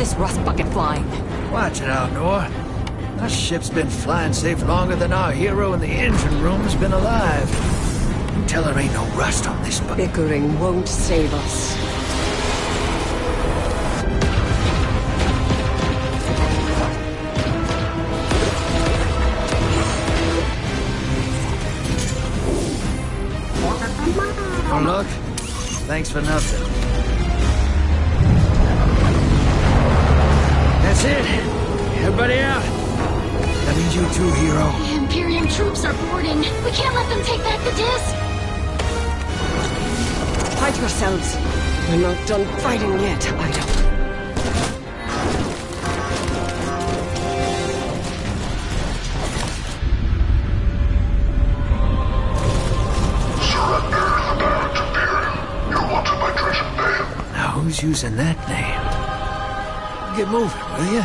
this rust bucket flying. Watch it out, Noah. Our ship's been flying safe longer than our hero in the engine room's been alive. You tell her ain't no rust on this bucket. Bickering won't save us. Oh, look. Thanks for nothing. That's it. Everybody out. That means you too, hero. The Imperium troops are boarding. We can't let them take back the disc. Hide yourselves. We're not done fighting yet, Ida. Who's using that name? Get moving, will you?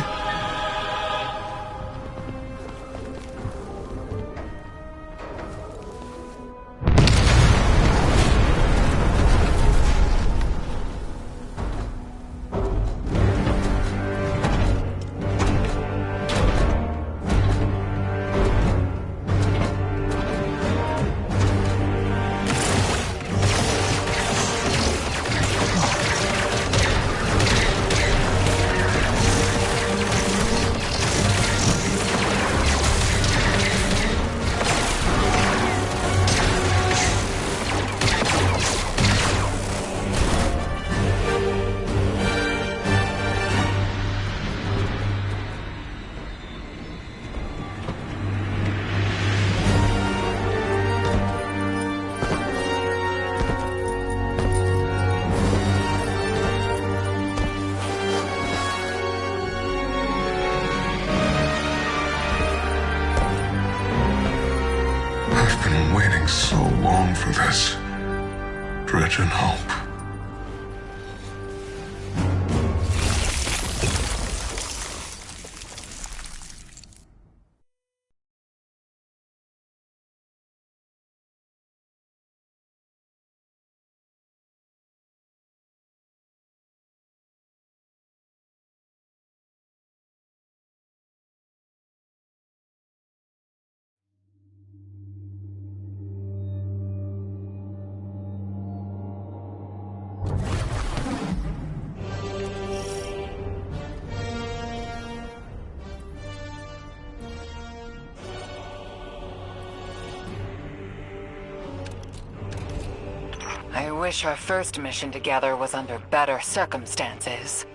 So long for this. Dread and hope. I wish our first mission together was under better circumstances.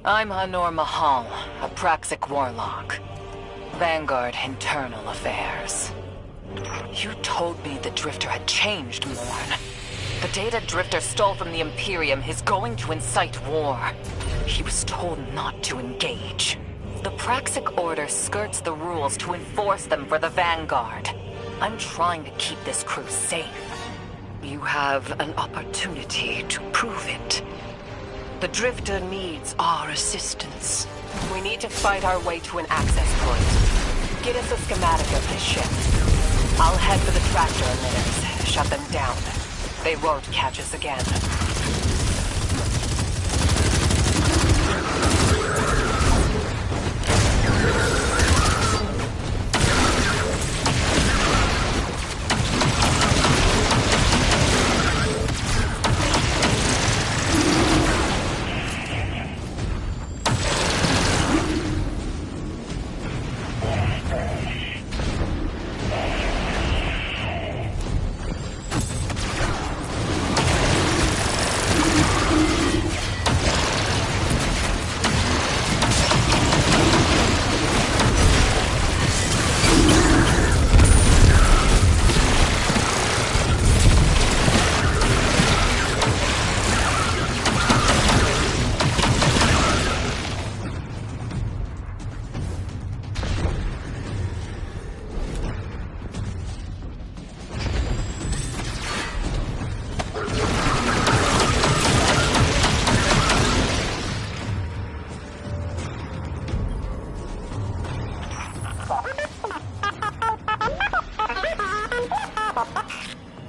I'm Hanor Mahal, a Praxic warlock. Vanguard Internal Affairs. You told me the Drifter had changed, Morn. The data Drifter stole from the Imperium is going to incite war. He was told not to engage. The Praxic Order skirts the rules to enforce them for the Vanguard. I'm trying to keep this crew safe. You have an opportunity to prove it. The Drifter needs our assistance. We need to fight our way to an access point. Get us a schematic of this ship. I'll head for the tractor emitters, shut them down. They won't catch us again.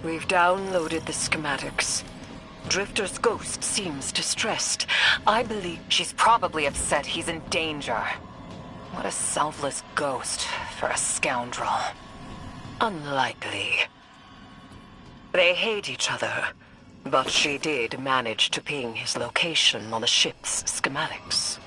We've downloaded the schematics. Drifter's ghost seems distressed. I believe she's probably upset he's in danger. What a selfless ghost for a scoundrel. Unlikely. They hate each other, but she did manage to ping his location on the ship's schematics.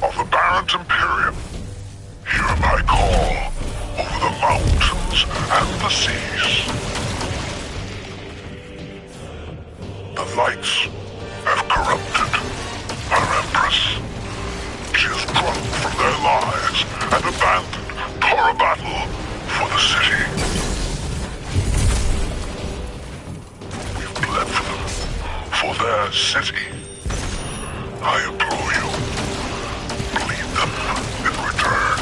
Of the Barrent Imperium, hear my call over the mountains and the seas. The lights have corrupted our Empress. She has drunk from their lives and abandoned Torah battle for the city. We've bled for them, for their city. I implore you, bleed them in return.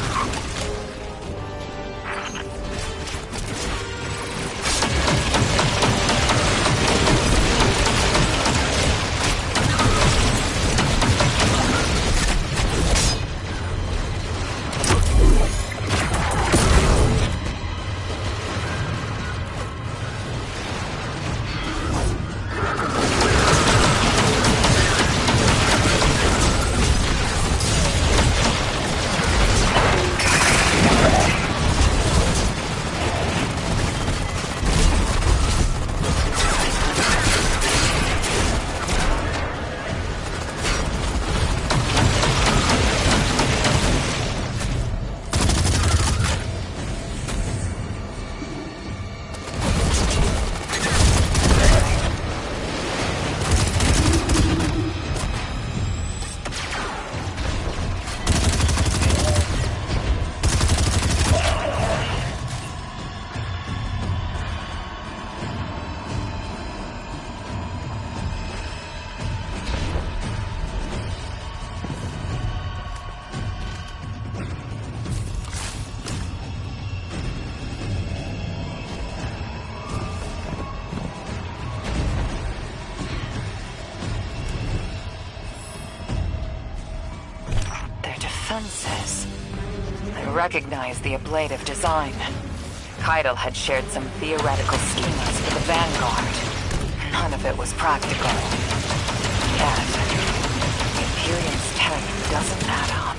Defenses. I recognize the ablative design. Keitel had shared some theoretical schemas for the Vanguard. None of it was practical. Yet, the Imperium's tech doesn't add up.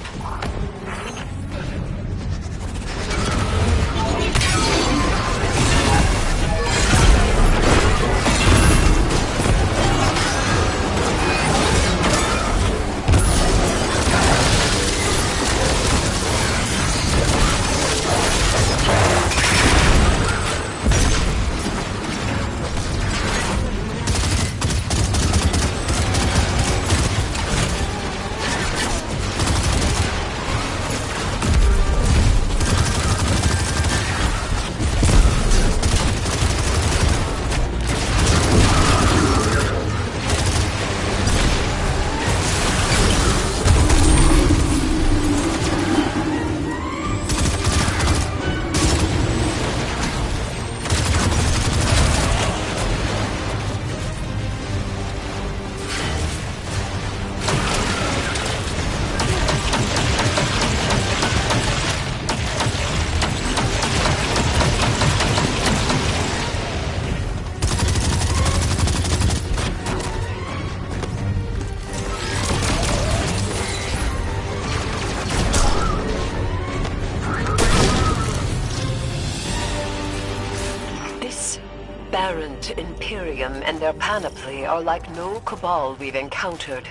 Barrent Imperium and their panoply are like no cabal we've encountered.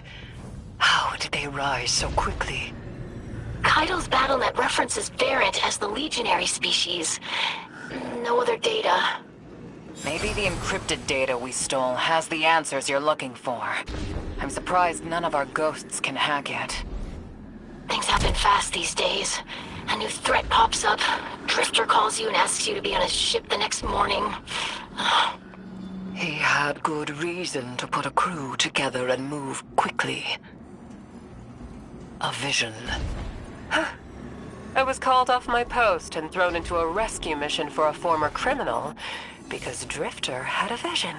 How did they rise so quickly? Keitel's BattleNet references Barrent as the legionary species. No other data. Maybe the encrypted data we stole has the answers you're looking for. I'm surprised none of our ghosts can hack it. Things happen fast these days. A new threat pops up. Drifter calls you and asks you to be on his ship the next morning. He had good reason to put a crew together and move quickly. A vision. I was called off my post and thrown into a rescue mission for a former criminal because Drifter had a vision.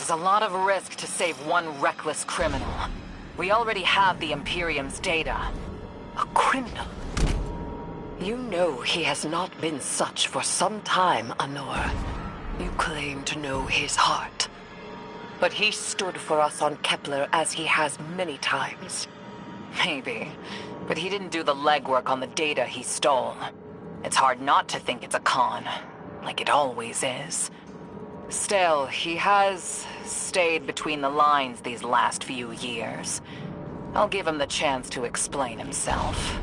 It's a lot of risk to save one reckless criminal. We already have the Imperium's data. A criminal? You know he has not been such for some time, Honor. You claim to know his heart. But he stood for us on Kepler as he has many times. Maybe, but he didn't do the legwork on the data he stole. It's hard not to think it's a con, like it always is. Still, he has stayed between the lines these last few years. I'll give him the chance to explain himself.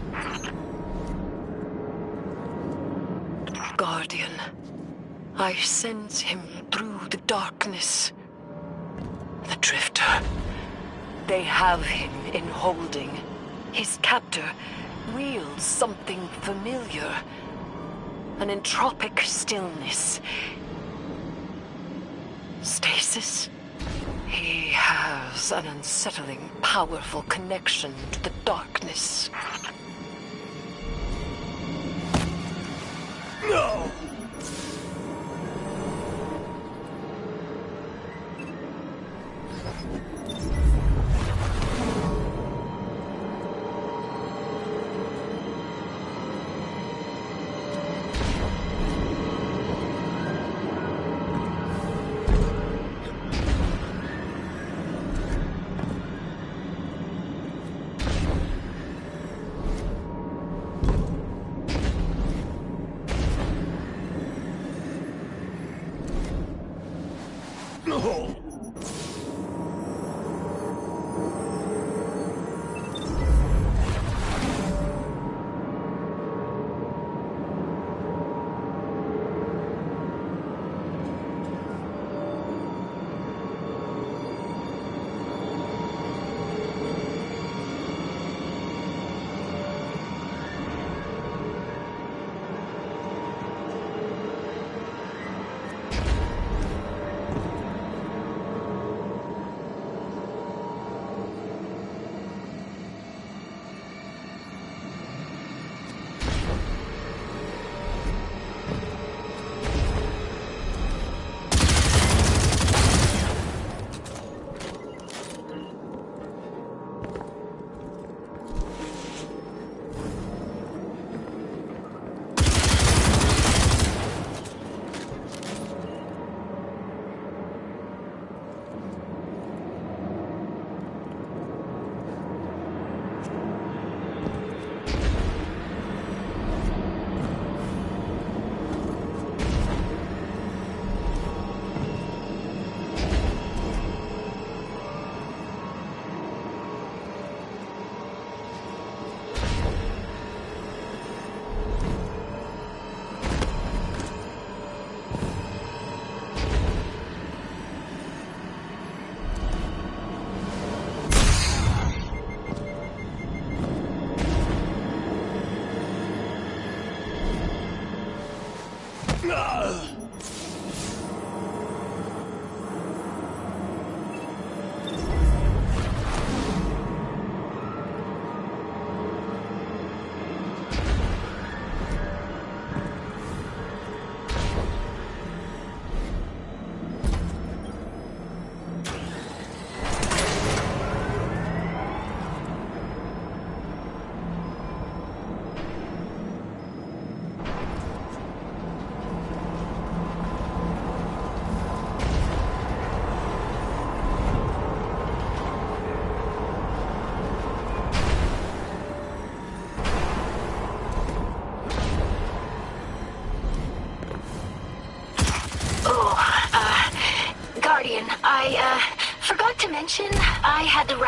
Guardian, I sense him through the darkness. The Drifter. They have him in holding. His captor wields something familiar. An entropic stillness. Stasis? He has an unsettling, powerful connection to the darkness. No!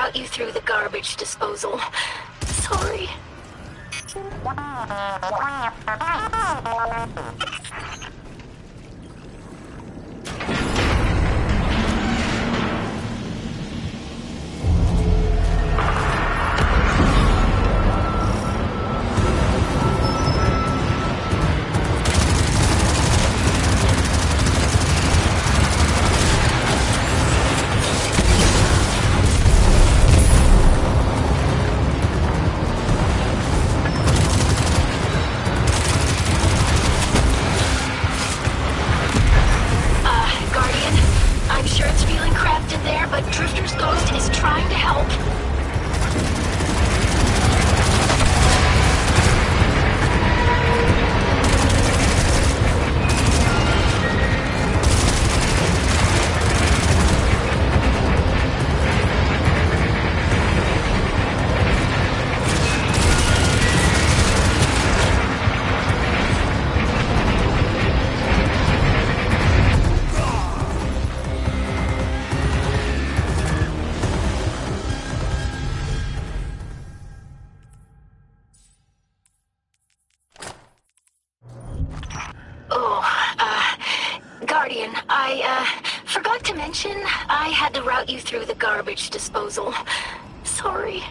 route you through the garbage disposal. Sorry. Guardian, I forgot to mention I had to route you through the garbage disposal. Sorry.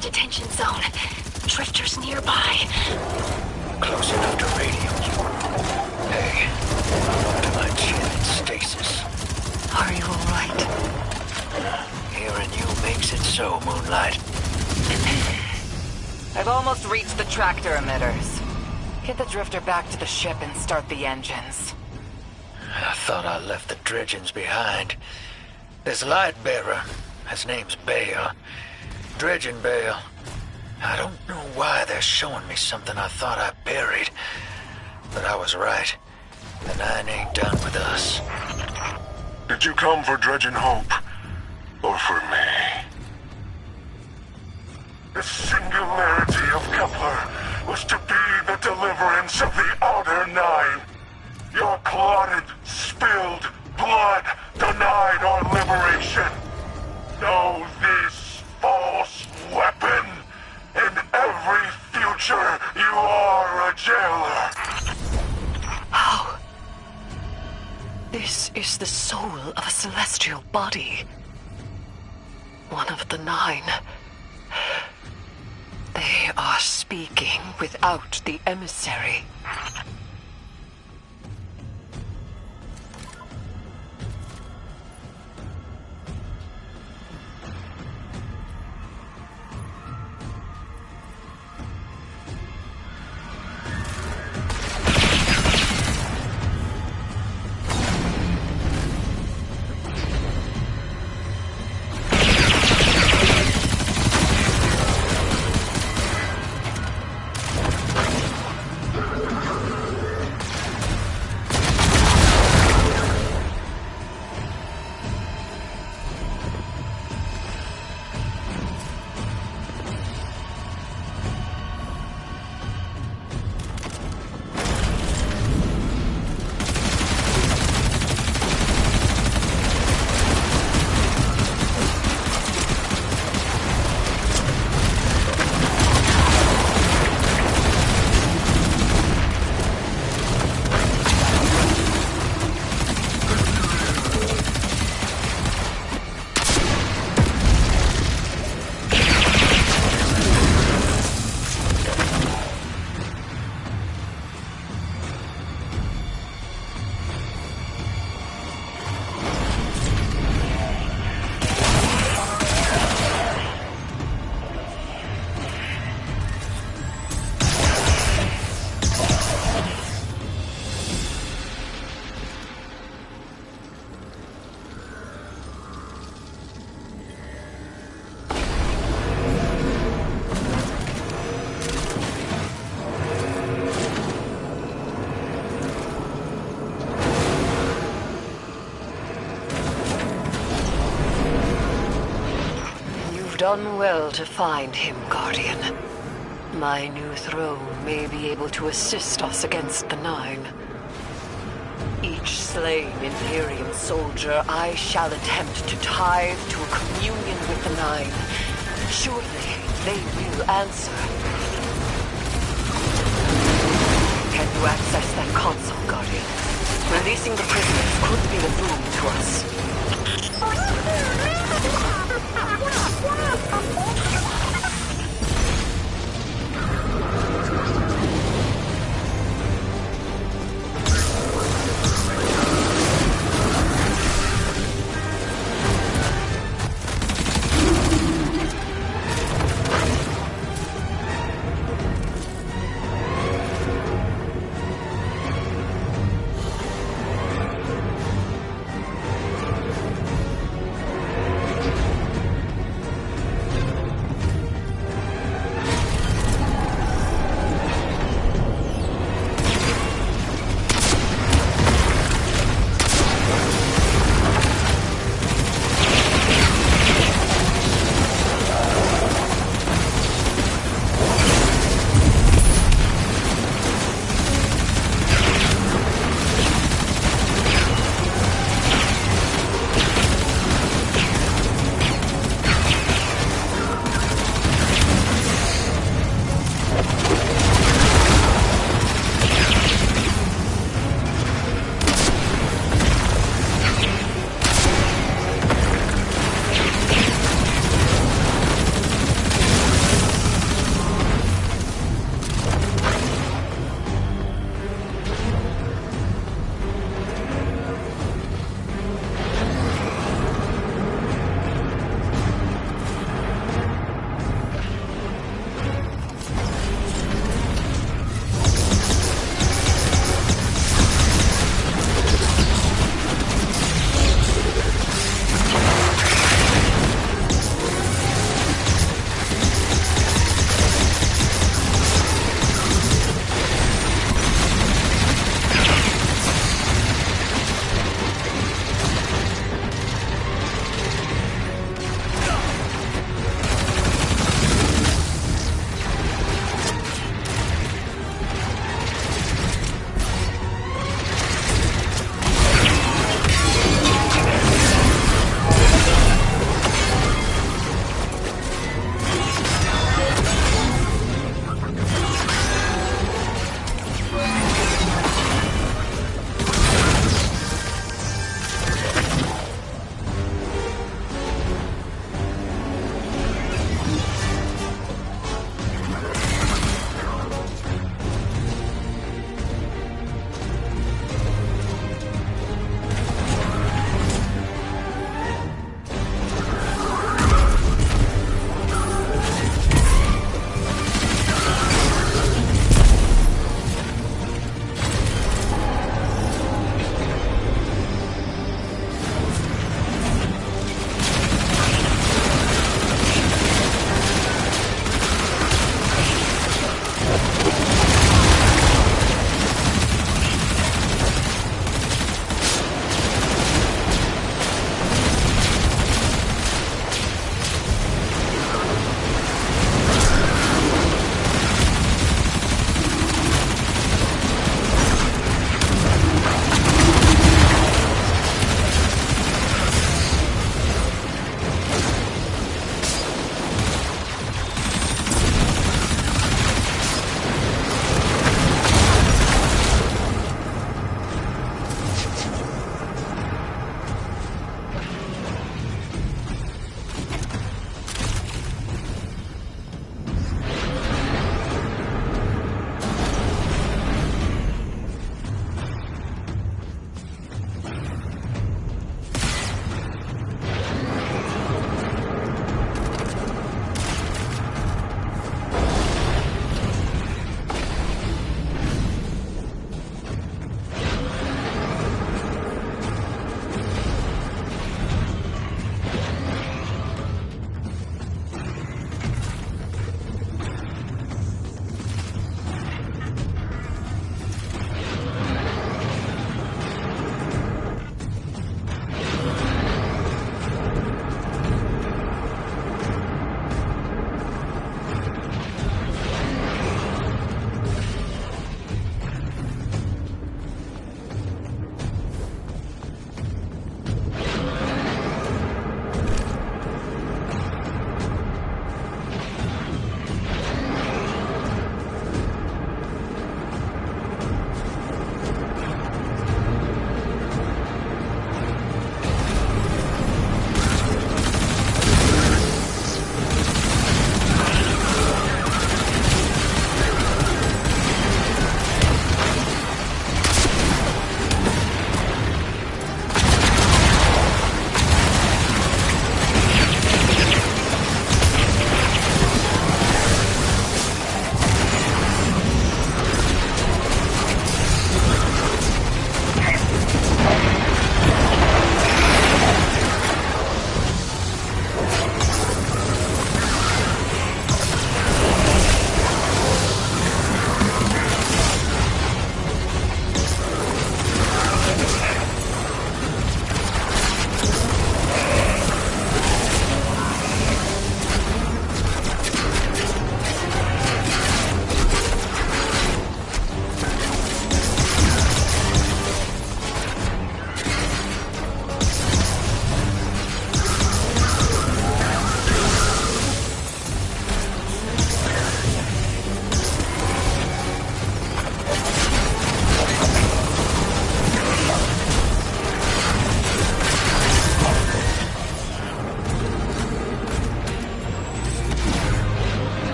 Detention zone. Drifters nearby. Close enough to radio. Hey, I'm up to my chin in stasis. Are you alright? Hearing you makes it so, Moonlight. I've almost reached the tractor emitters. Get the drifter back to the ship and start the engines. I thought I left the dredgings behind. This light bearer, his name's Bale. Dredging Bale. I don't know why they're showing me something I thought I buried. But I was right. The Nine ain't done with us. Did you come for Dredging Hope? Or for me? The singularity of Kepler was to be the deliverance of the Outer Nine. Your clotted, spilled blood denied our liberation. Know this false weapon. In every future, you are a jailer. How? This is the soul of a celestial body. One of the 9. They are speaking without the emissary. Done well to find him, Guardian. My new throne may be able to assist us against the 9. Each slain Imperium soldier I shall attempt to tithe to a communion with the 9. Surely they will answer. Can you access that console, Guardian? Releasing the prisoners could be a boon to us.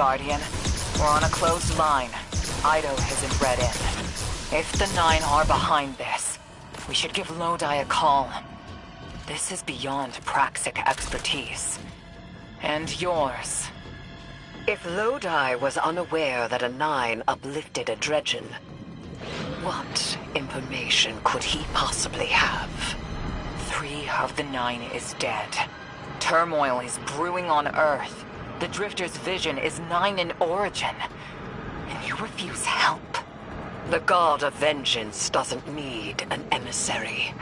Guardian. We're on a closed line. Ido isn't read in. If the Nine are behind this, we should give Lodi a call. This is beyond Praxic expertise. And yours. If Lodi was unaware that a Nine uplifted a Dredgen, what information could he possibly have? 3 of the 9 is dead. Turmoil is brewing on Earth. The Drifter's vision is 9 in origin. And you refuse help. The God of Vengeance doesn't need an emissary.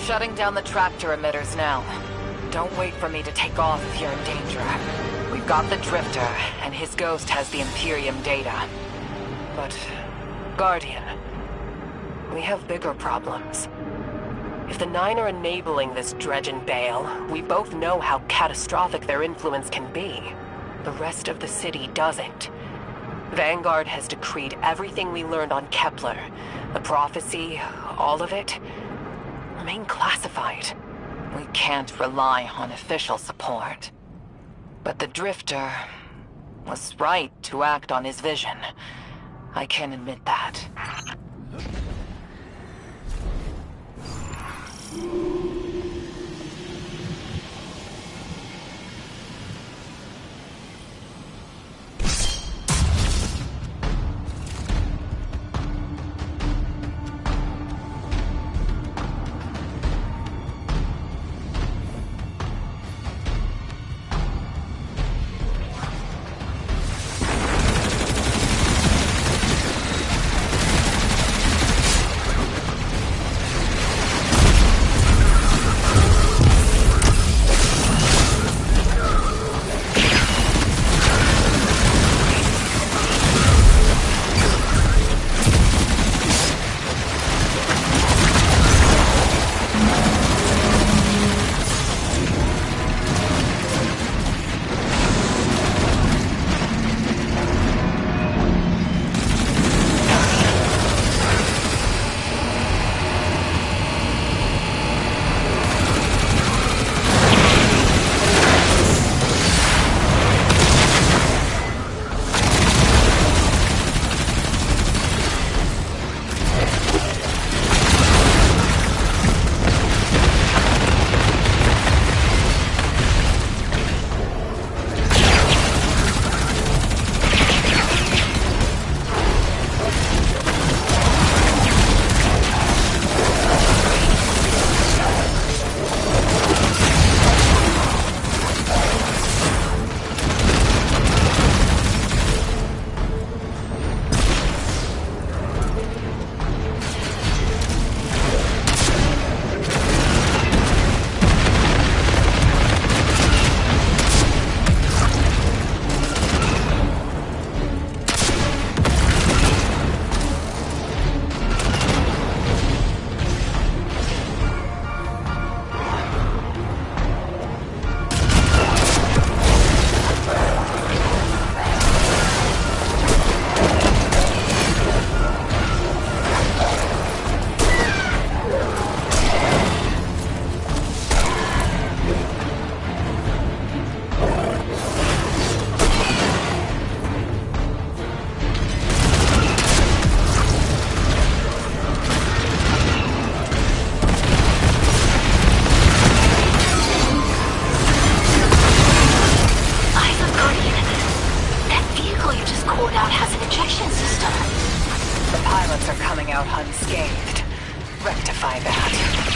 Shutting down the tractor emitters now. Don't wait for me to take off if you're in danger. We've got the Drifter, and his ghost has the Imperium data. But, Guardian, we have bigger problems. If the Nine are enabling this Dredgen Bale, we both know how catastrophic their influence can be. The rest of the city doesn't. Vanguard has decreed everything we learned on Kepler. The prophecy, all of it, remain classified. We can't rely on official support. But the Drifter was right to act on his vision. I can admit that. relics are coming out unscathed. Rectify that.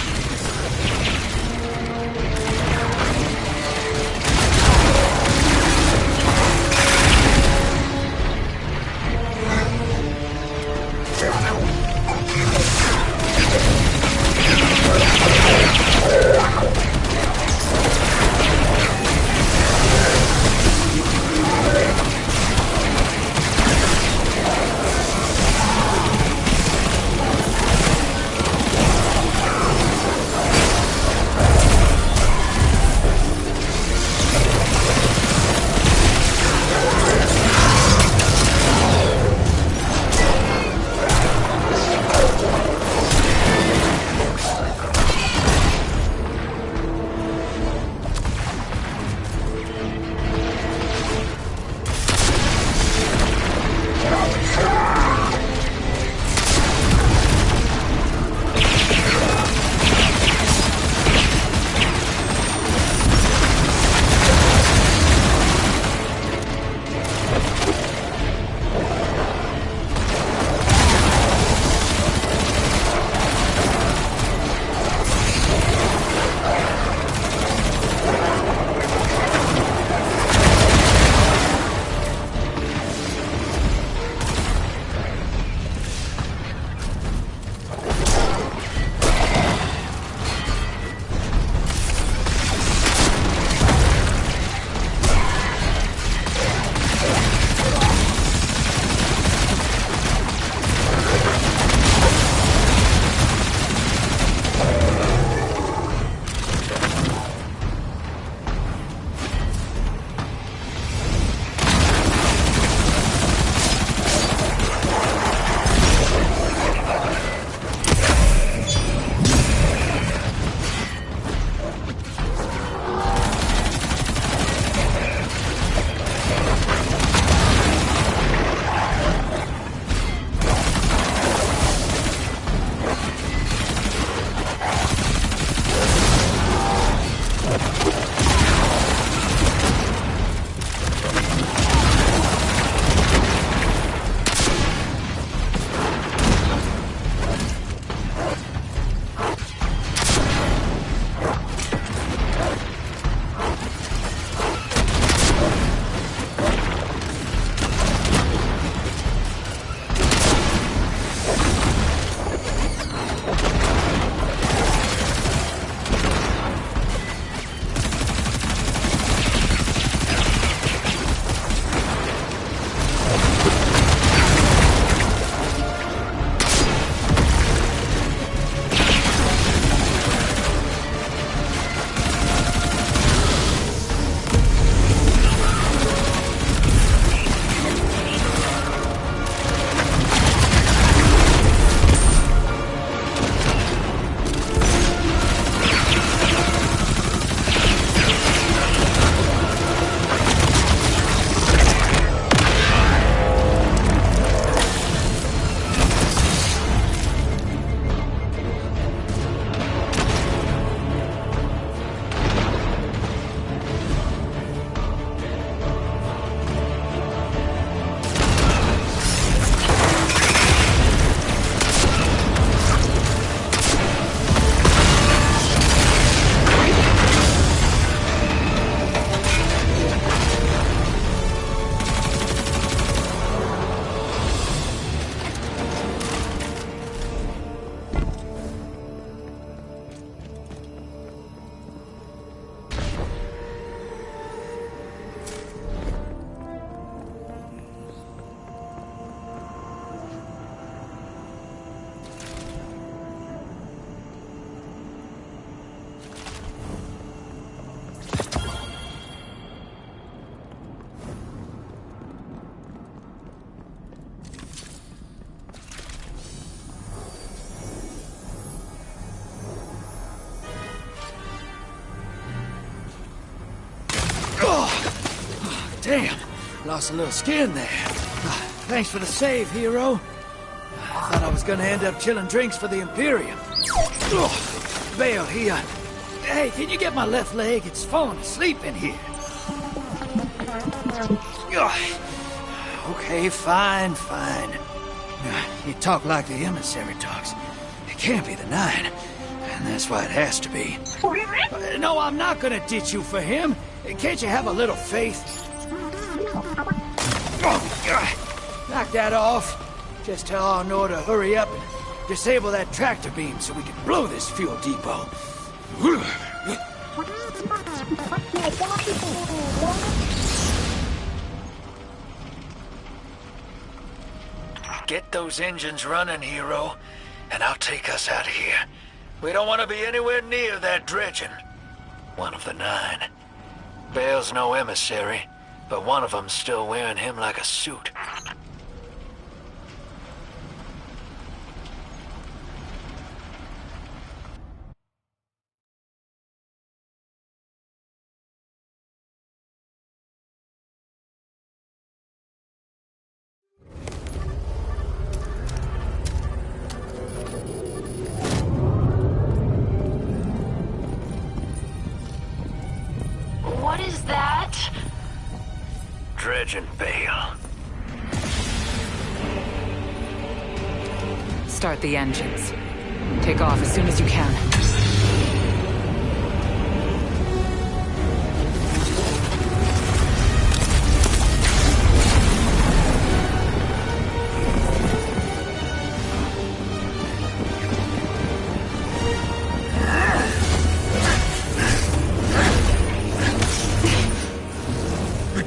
Damn, lost a little skin there. Thanks for the save, hero. I thought I was gonna end up chilling drinks for the Imperium. Bale, hey, can you get my left leg? It's falling asleep in here. Okay, fine. You talk like the emissary talks. It can't be the Nine. And that's why it has to be. No, I'm not gonna ditch you for him. Can't you have a little faith? Oh, God. Knock that off. Just tell Arnor to hurry up and disable that tractor beam so we can blow this fuel depot. Get those engines running, hero, and I'll take us out of here. We don't want to be anywhere near that dredging. One of the Nine. Bale's no emissary, but one of them's still wearing him like a suit. What is that? Dredging Bale. Start the engines. Take off as soon as you can.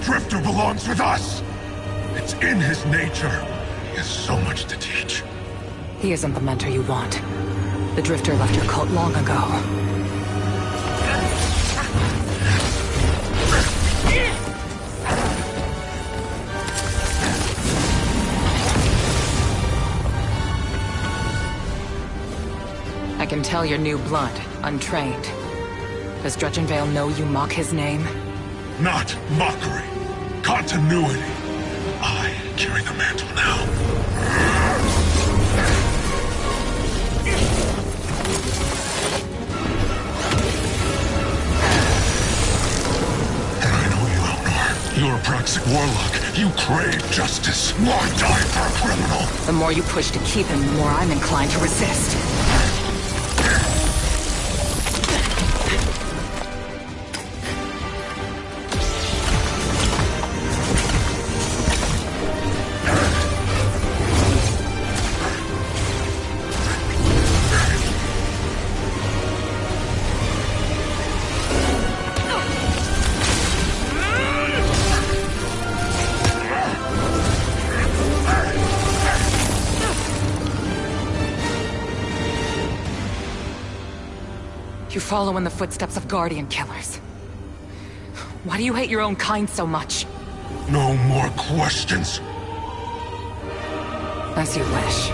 Drifter belongs with us! It's in his nature. He has so much to teach. He isn't the mentor you want. The Drifter left your cult long ago. I can tell you're new blood, untrained. Does Dredgen Vale know you mock his name? Not mockery. Continuity. I carry the mantle now. And I know you, Elnor. You're a Praxic warlock. You crave justice. Why die for a criminal? The more you push to keep him, the more I'm inclined to resist. You follow in the footsteps of Guardian killers. Why do you hate your own kind so much? No more questions. As you wish.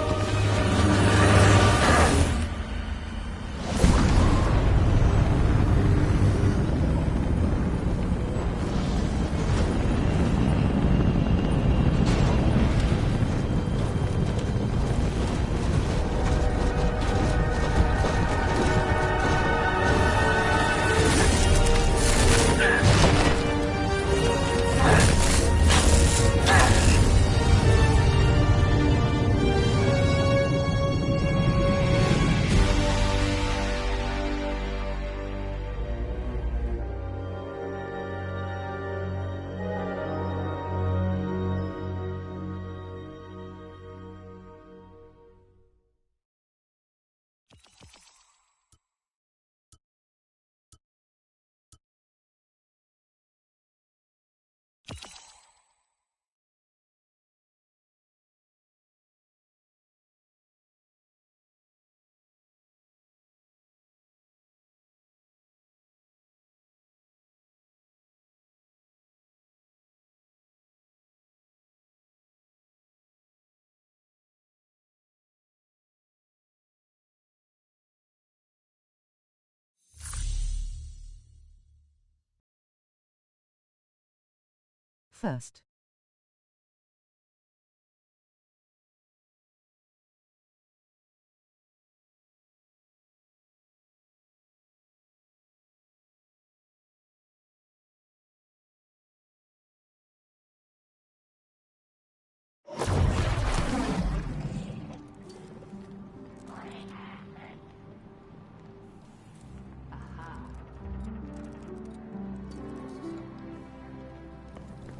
First,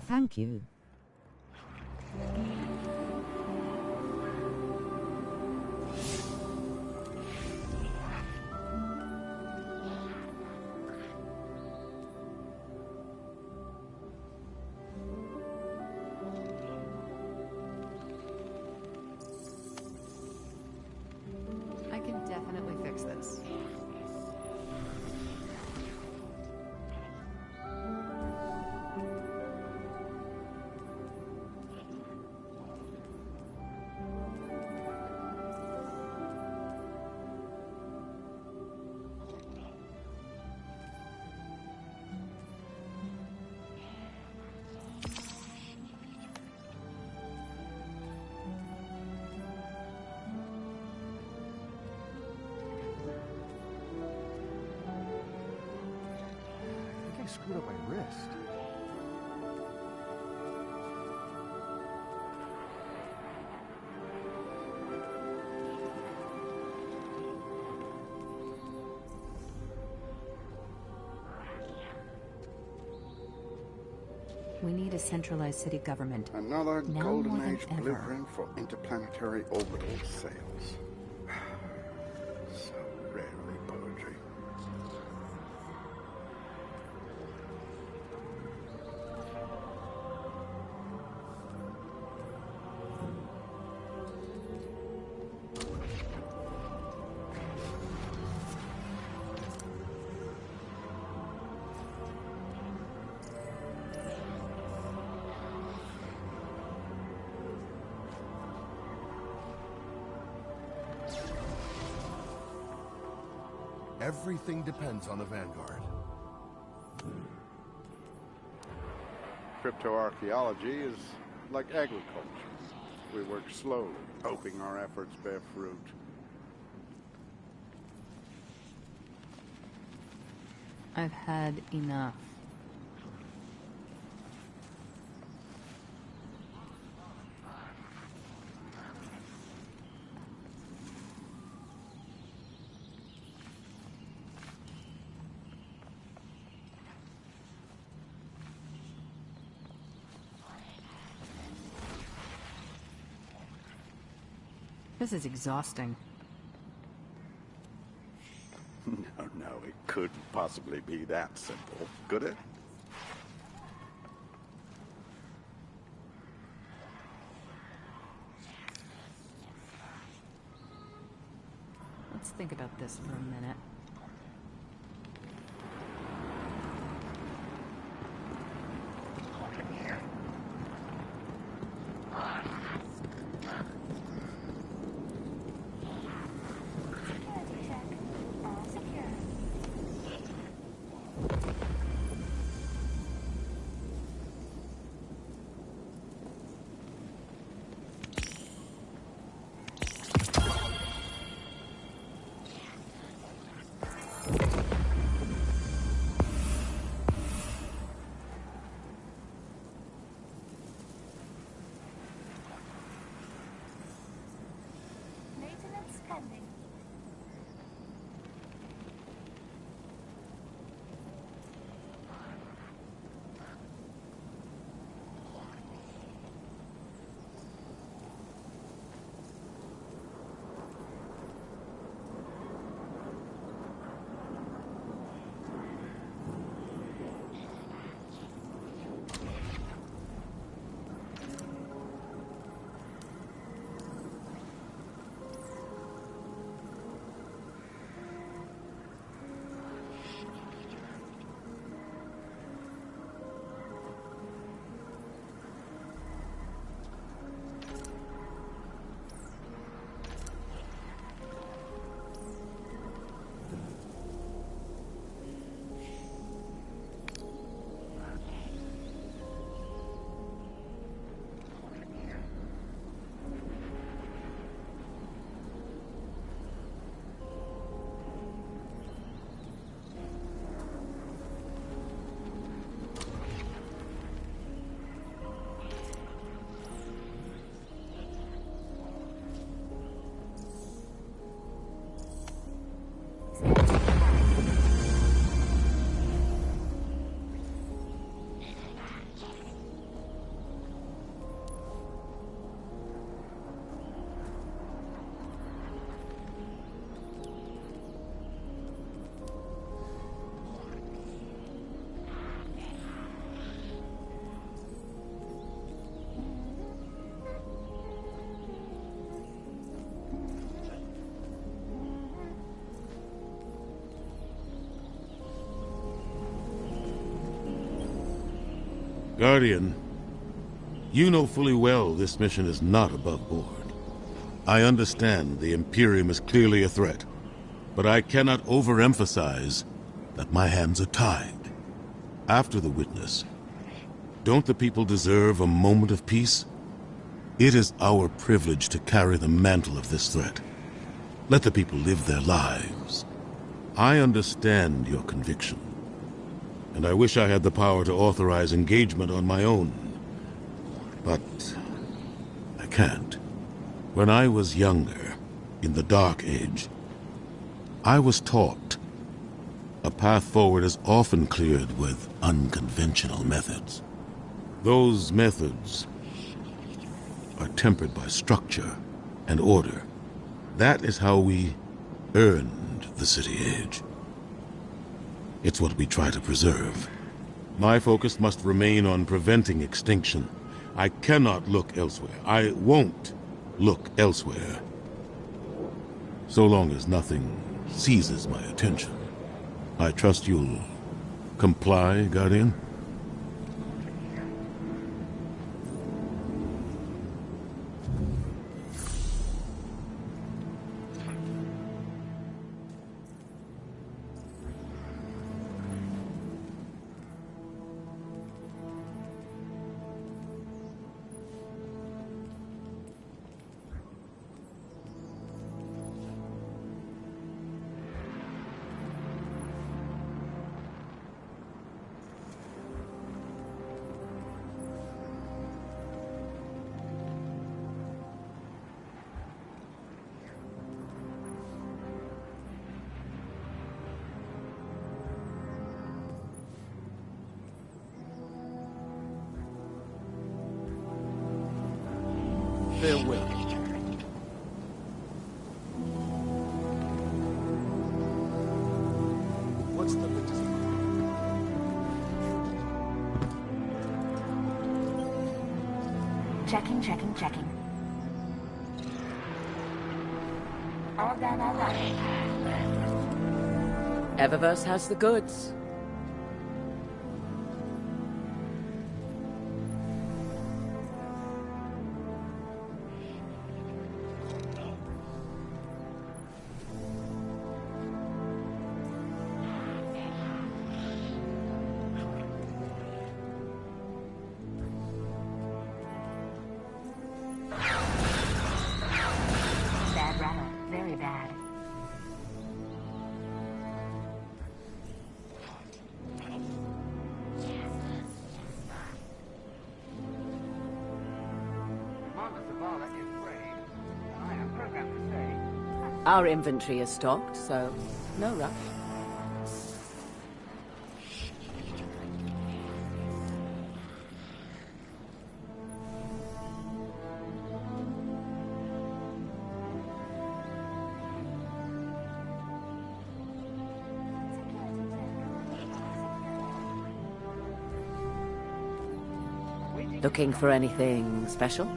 Thank you. I can definitely fix this. I screwed up my wrist. We need a centralized city government. Another now golden more than age ever. blueprint for interplanetary orbital sails. So rarely poetry. Everything depends on the Vanguard. Cryptoarchaeology is like agriculture. We work slowly, hoping our efforts bear fruit. I've had enough. This is exhausting. No, it couldn't possibly be that simple, could it? Let's think about this for a minute. Guardian, you know fully well this mission is not above board. I understand the Imperium is clearly a threat, but I cannot overemphasize that my hands are tied. After the witness, don't the people deserve a moment of peace? It is our privilege to carry the mantle of this threat. Let the people live their lives. I understand your conviction, and I wish I had the power to authorize engagement on my own. But I can't. When I was younger, in the Dark Age, I was taught a path forward is often cleared with unconventional methods. Those methods are tempered by structure and order. That is how we earned the City Age. It's what we try to preserve. My focus must remain on preventing extinction. I cannot look elsewhere. I won't look elsewhere. So long as nothing seizes my attention. I trust you'll comply, Guardian? Farewell. What's the latest? Checking. All done, all done. Eververse has the goods. Bad rattle. Very bad. Our inventory is stocked, so no rush. Looking for anything special?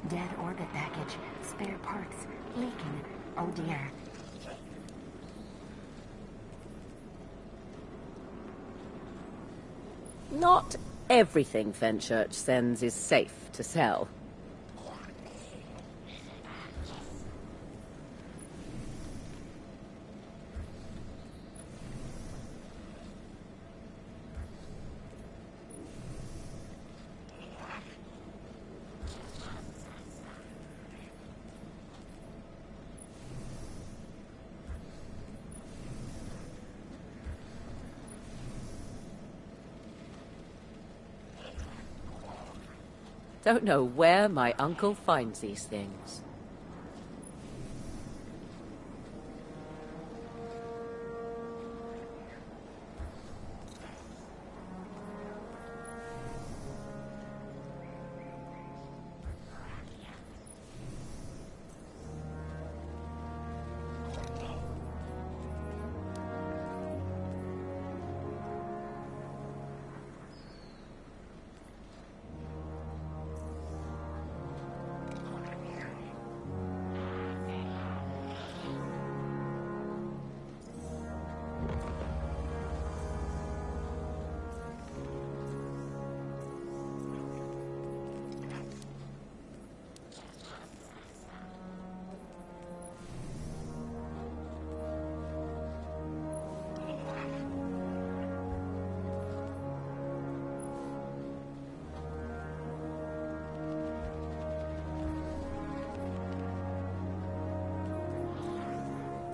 Dead orbit package. Spare parts. Leaking. Oh dear. Not everything Fenchurch sends is safe to sell. Don't know where my uncle finds these things.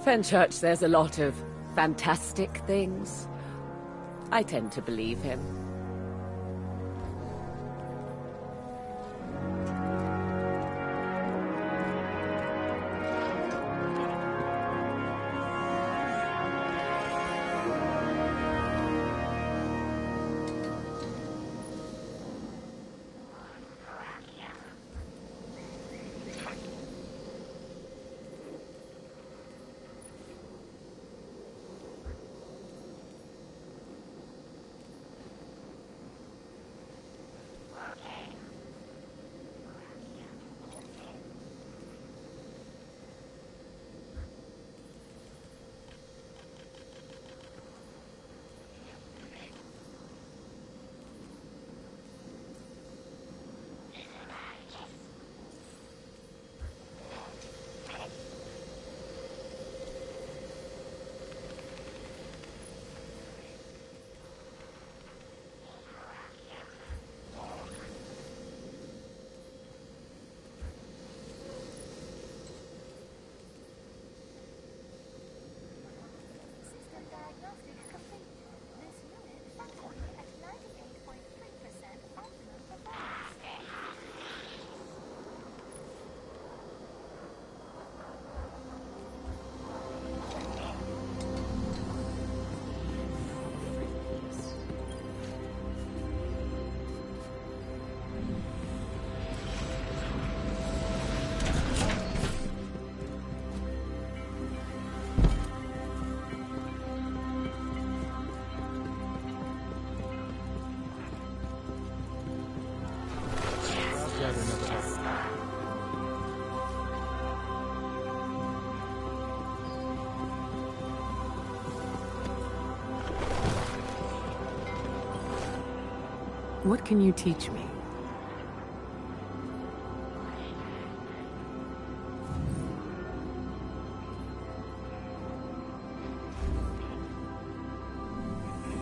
Fenchurch says a lot of fantastic things. I tend to believe him. What can you teach me?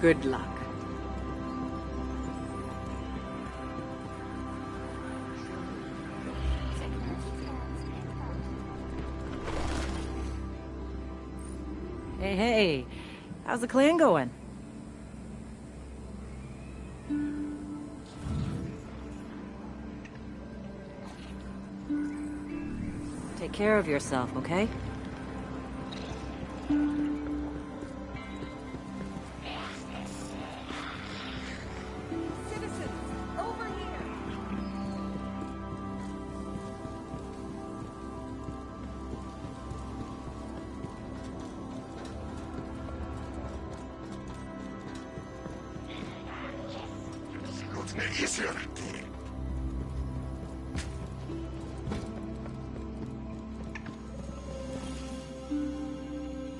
Good luck. Hey, how's the clan going? Take care of yourself, okay?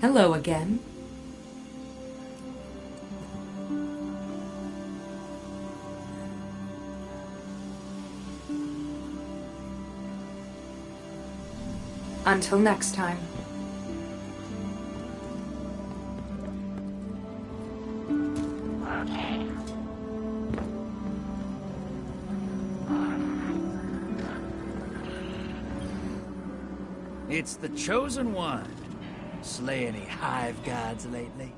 Hello again. Until next time. It's the Chosen One. Slay any hive gods lately?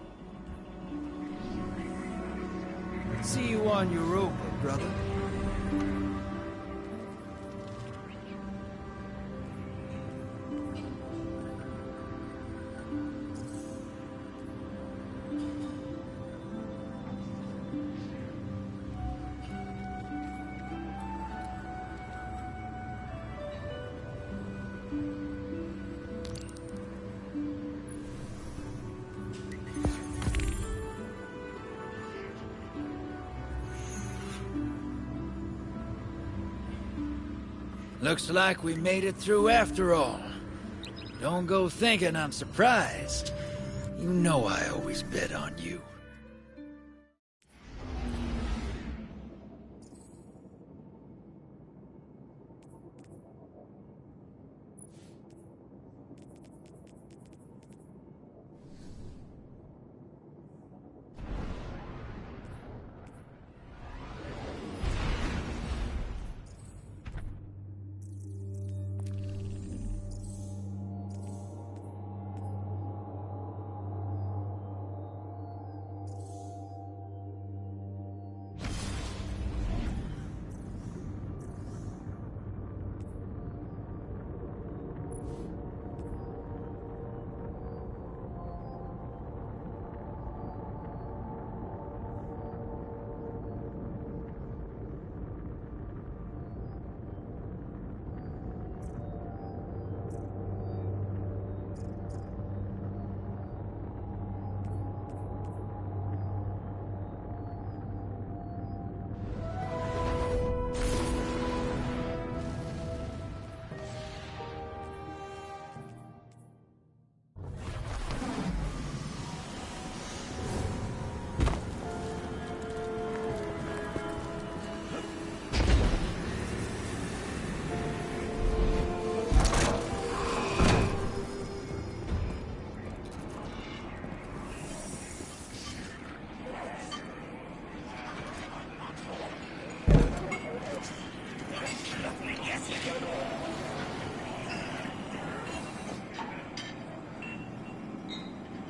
See you on Europa, brother. Looks like we made it through after all. Don't go thinking I'm surprised. You know I always bet on you.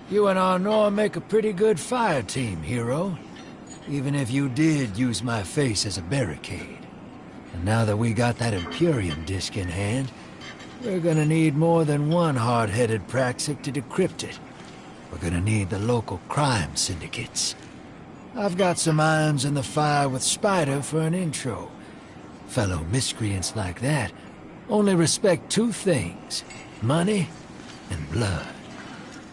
You and Arnor make a pretty good fire team, hero. Even if you did use my face as a barricade. And now that we got that Imperium disc in hand, we're gonna need more than one hard-headed Praxic to decrypt it. We're gonna need the local crime syndicates. I've got some irons in the fire with Spider for an intro. Fellow miscreants like that only respect two things: money and blood.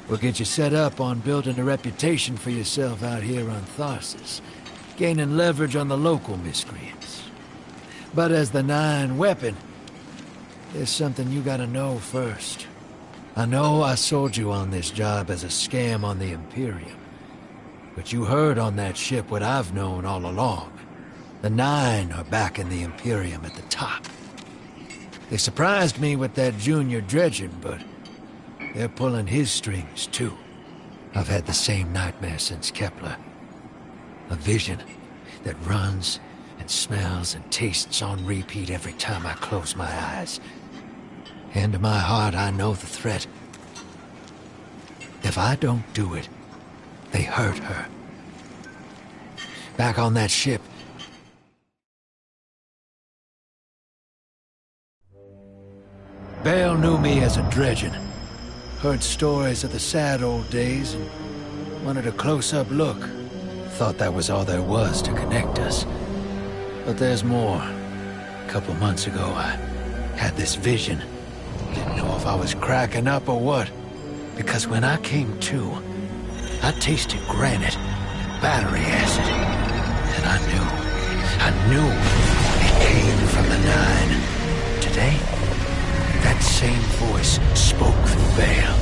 We'll get you set up on building a reputation for yourself out here on Tharsis, gaining leverage on the local miscreants. But as the Nine weapon, there's something you gotta know first. I know I sold you on this job as a scam on the Imperium, but you heard on that ship what I've known all along. The Nine are backing the Imperium at the top. They surprised me with that junior dredging, but they're pulling his strings, too. I've had the same nightmare since Kepler. A vision that runs and smells and tastes on repeat every time I close my eyes. And in my heart, I know the threat. If I don't do it, they hurt her. Back on that ship, Bale knew me as a dredgen. Heard stories of the sad old days and wanted a close-up look. Thought that was all there was to connect us. But there's more. A couple months ago, I had this vision. Didn't know if I was cracking up or what. Because when I came to, I tasted granite, battery acid. And I knew it came from the Nine. Today, that same voice spoke through Bale.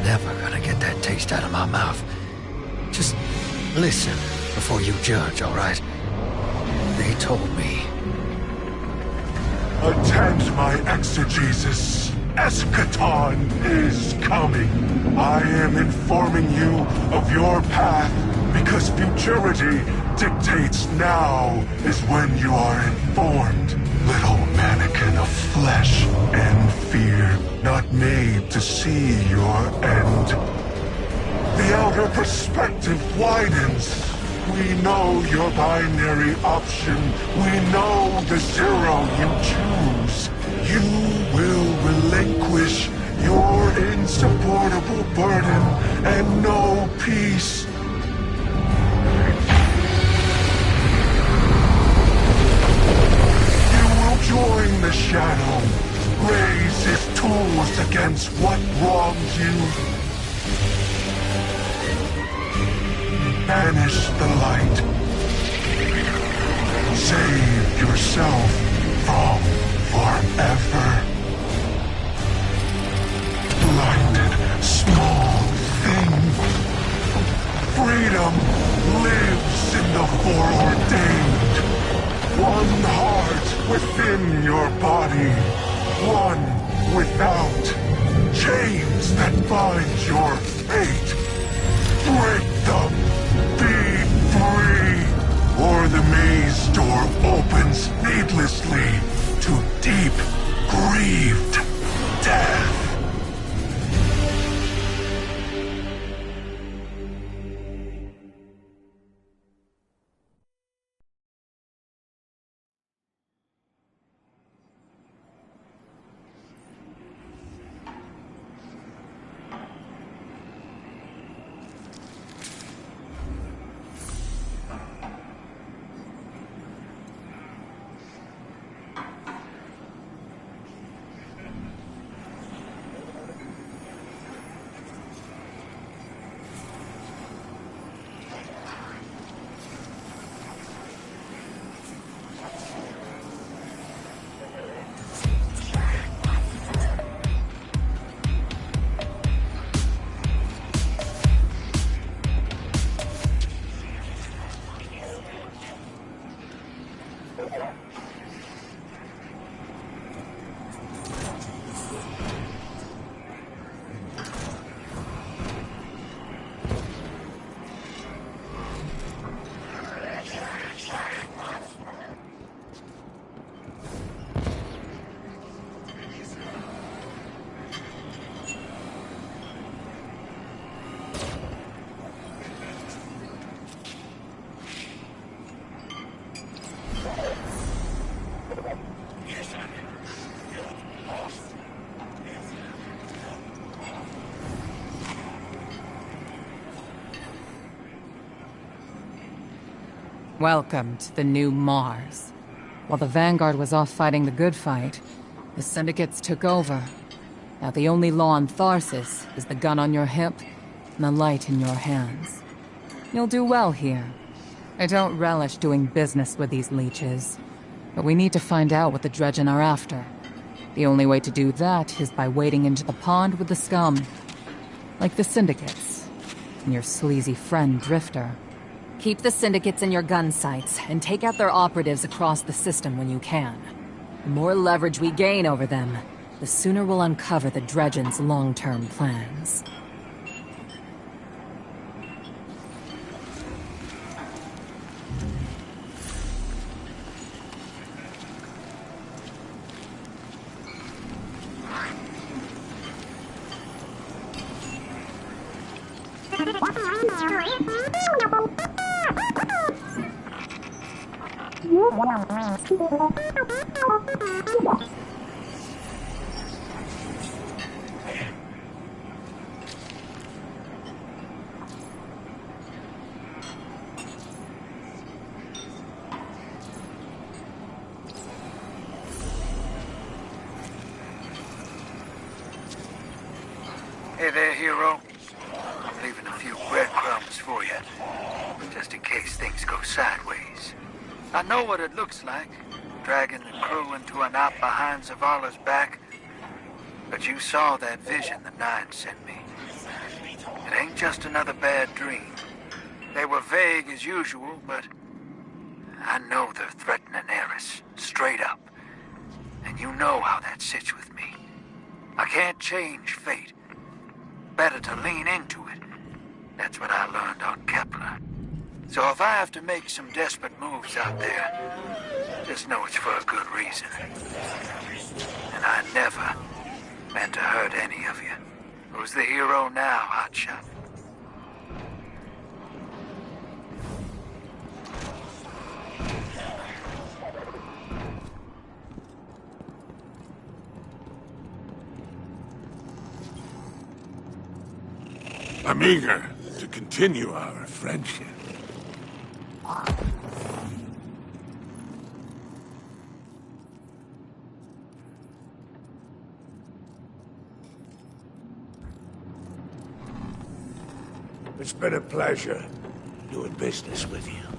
Never gonna get that taste out of my mouth. Just listen before you judge, all right? They told me. Attend my exegesis. Eschaton is coming. I am informing you of your path because futurity dictates now is when you are informed. Little mannequin of flesh and fear, not made to see your end. The outer perspective widens. We know your binary option. We know the zero you choose. You will relinquish your insupportable burden and know peace. Join the Shadow. Raise his tools against what wronged you. Banish the light. Save yourself from forever. Blinded, small thing. Freedom lives in the foreordained. One heart within your body. One without. Chains that bind your fate. Break them. Be free. Or the maze door opens needlessly to deep, grieved death. Welcome to the new Mars. While the Vanguard was off fighting the good fight, the Syndicates took over. Now the only law on Tharsis is the gun on your hip and the light in your hands. You'll do well here. I don't relish doing business with these leeches, but we need to find out what the Dredgen are after. The only way to do that is by wading into the pond with the scum. Like the Syndicates, and your sleazy friend Drifter. Keep the Syndicates in your gun sights, and take out their operatives across the system when you can. The more leverage we gain over them, the sooner we'll uncover the Dredgen's long-term plans. Hey there, hero. I'm leaving a few breadcrumbs for you, just in case things go sideways. I know what it looks like, dragging the crew into a knot behind Zavala's back. But you saw that vision the Nine sent me. It ain't just another bad dream. They were vague as usual, but I know they're threatening Eris, straight up. And you know how that sits with me. I can't change fate. Better to lean into it. That's what I learned on Kepler. So if I have to make some desperate moves out there, just know it's for a good reason. And I never meant to hurt any of you. Who's the hero now, Hotshot? I'm eager to continue our friendship. It's been a pleasure doing business with you.